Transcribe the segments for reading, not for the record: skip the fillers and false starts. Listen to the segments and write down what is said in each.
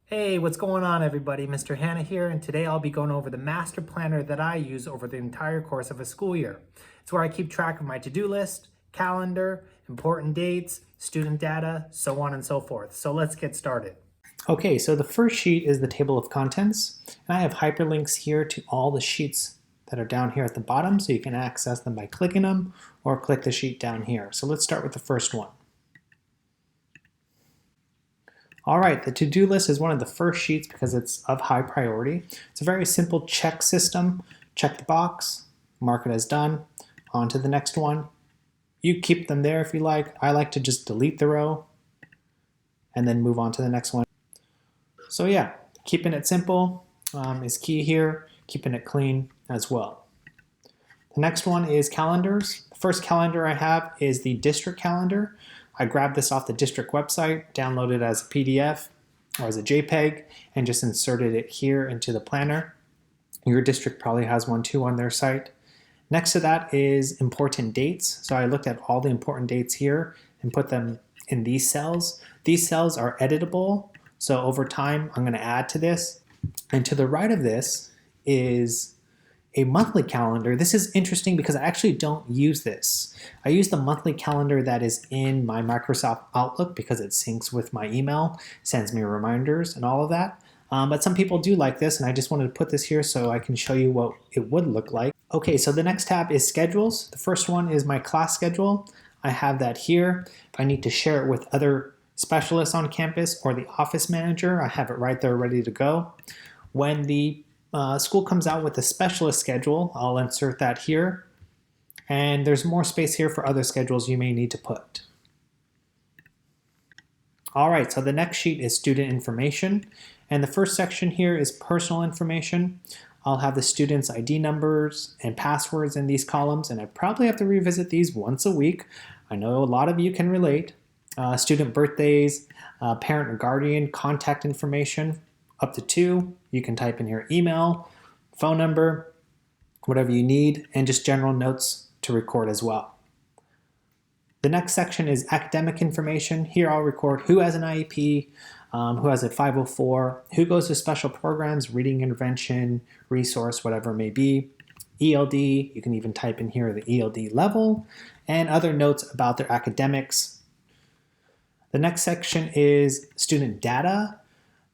Hey, what's going on everybody? Mr. Hanna here, and today I'll be going over the master planner that I use over the entire course of a school year. It's where I keep track of my to-do list, calendar, important dates, student data, so on and so forth. So let's get started. Okay, so the first sheet is the table of contents, and I have hyperlinks here to all the sheets that are down here at the bottom, so you can access them by clicking them or click the sheet down here. So let's start with the first one. All right, the to-do list is one of the first sheets because it's of high priority. It's a very simple check system. Check the box, mark it as done, on to the next one. You keep them there if you like. I like to just delete the row and then move on to the next one. So yeah, keeping it simple is key here, keeping it clean as well. The next one is calendars. The first calendar I have is the district calendar. I grabbed this off the district website, downloaded it as a PDF or as a JPEG, and just inserted it here into the planner. Your district probably has one too on their site. Next to that is important dates. So I looked at all the important dates here and put them in these cells. These cells are editable, so over time I'm going to add to this. And to the right of this is a monthly calendar. This is interesting because I actually don't use this. I use the monthly calendar that is in my Microsoft Outlook because it syncs with my email, sends me reminders and all of that. But some people do like this, and I just wanted to put this here so I can show you what it would look like. Okay, so the next tab is schedules. The first one is my class schedule. I have that here. If I need to share it with other specialists on campus or the office manager, I have it right there ready to go. When the school comes out with a specialist schedule, I'll insert that here. And there's more space here for other schedules you may need to put. All right, so the next sheet is student information. And the first section here is personal information. I'll have the students' ID numbers and passwords in these columns, and I probably have to revisit these once a week. I know a lot of you can relate. Student birthdays, parent or guardian contact information, up to 2. You can type in your email, phone number, whatever you need, and just general notes to record as well. The next section is academic information. Here I'll record who has an IEP, who has a 504, who goes to special programs, reading intervention, resource, whatever it may be. ELD, you can even type in here the ELD level, and other notes about their academics. The next section is student data.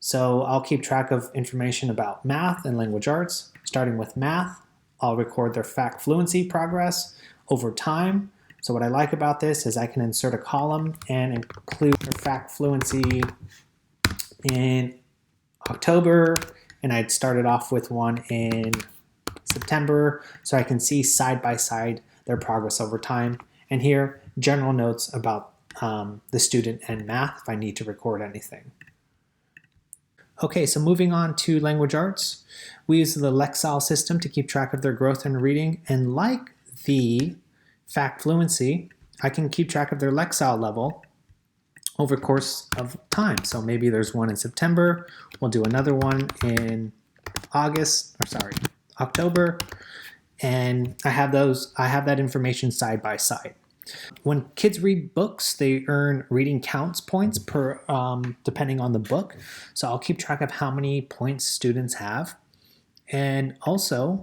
So I'll keep track of information about math and language arts. Starting with math, I'll record their FACT fluency progress over time. So what I like about this is I can insert a column and include their FACT fluency in October, and I'd started off with one in September, so I can see side by side their progress over time. And here, general notes about the student and math if I need to record anything. Okay, so moving on to language arts, we use the Lexile system to keep track of their growth in reading, and like the FACT fluency, I can keep track of their Lexile level over the course of time. So maybe there's one in September, we'll do another one in October, and I have that information side by side. When kids read books, they earn reading counts points per depending on the book. So I'll keep track of how many points students have. And also,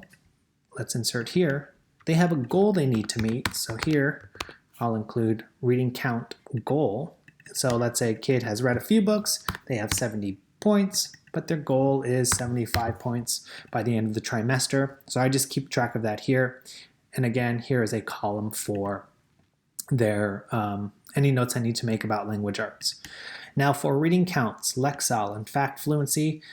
let's insert here, they have a goal they need to meet. So here, I'll include reading count goal. So let's say a kid has read a few books, they have 70 points, but their goal is 75 points by the end of the trimester. So I just keep track of that here. And again, here is a column for their any notes I need to make about language arts. Now for reading counts, Lexile, and FACT fluency,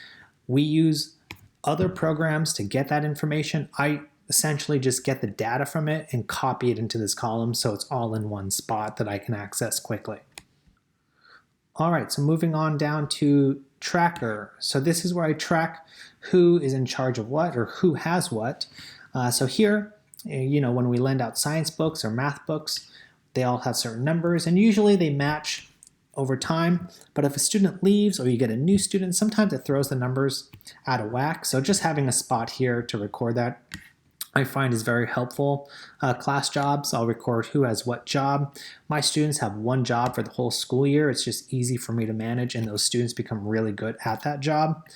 we use other programs to get that information. I essentially just get the data from it and copy it into this column so it's all in one spot that I can access quickly. All right, so moving on down to tracker. So this is where I track who is in charge of what or who has what. So here, when we lend out science books or math books, they all have certain numbers, and usually they match over time. But if a student leaves or you get a new student, sometimes it throws the numbers out of whack. So just having a spot here to record that I find is very helpful. Class jobs, I'll record who has what job. My students have one job for the whole school year. It's just easy for me to manage, and those students become really good at that job.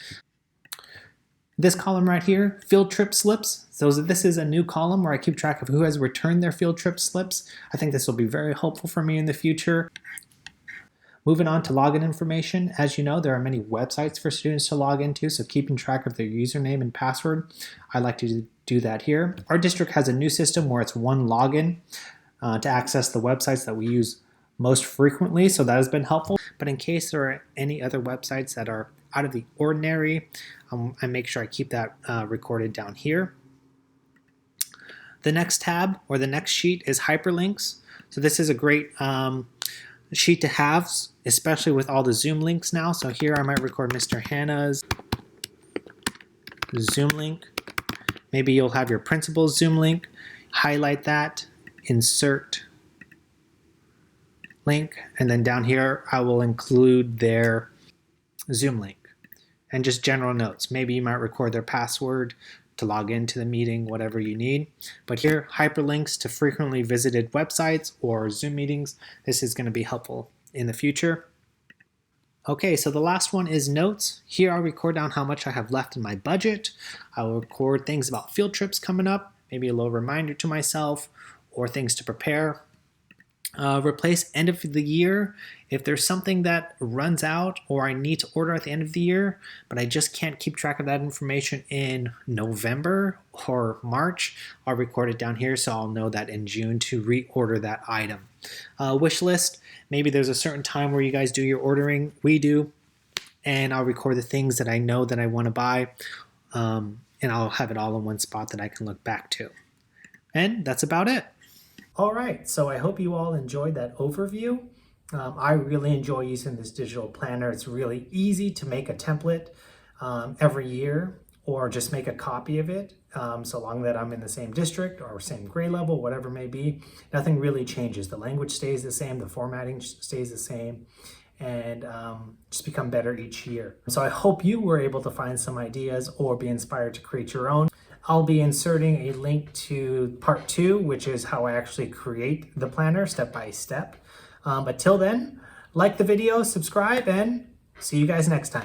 This column right here, field trip slips. So this is a new column where I keep track of who has returned their field trip slips. I think this will be very helpful for me in the future. Moving on to login information. As you know, there are many websites for students to log into, so keeping track of their username and password, I like to do that here. Our district has a new system where it's one login to access the websites that we use most frequently, so that has been helpful. But in case there are any other websites that are out of the ordinary, I make sure I keep that recorded down here. The next tab or the next sheet is hyperlinks. So this is a great sheet to have, especially with all the Zoom links now. So here I might record Mr. Hannah's Zoom link. Maybe you'll have your principal's Zoom link, highlight that, insert link, and then down here I will include their Zoom link and just general notes. Maybe you might record their password to log into the meeting, whatever you need. But here, hyperlinks to frequently visited websites or Zoom meetings. This is going to be helpful in the future. Okay, so the last one is notes. Here I'll record down how much I have left in my budget. I will record things about field trips coming up, maybe a little reminder to myself, or things to prepare. Replace end of the year. If there's something that runs out or I need to order at the end of the year, but I just can't keep track of that information in November or March, I'll record it down here so I'll know that in June to reorder that item. Wish list. Maybe there's a certain time where you guys do your ordering. We do. And I'll record the things that I know that I want to buy. And I'll have it all in one spot that I can look back to. And that's about it. All right, so I hope you all enjoyed that overview. I really enjoy using this digital planner. It's really easy to make a template every year or just make a copy of it, so long that I'm in the same district or same grade level, whatever it may be. Nothing really changes. The language stays the same, the formatting stays the same, and just become better each year. So I hope you were able to find some ideas or be inspired to create your own. I'll be inserting a link to part 2, which is how I actually create the planner step by step. But till then, like the video, subscribe, and see you guys next time.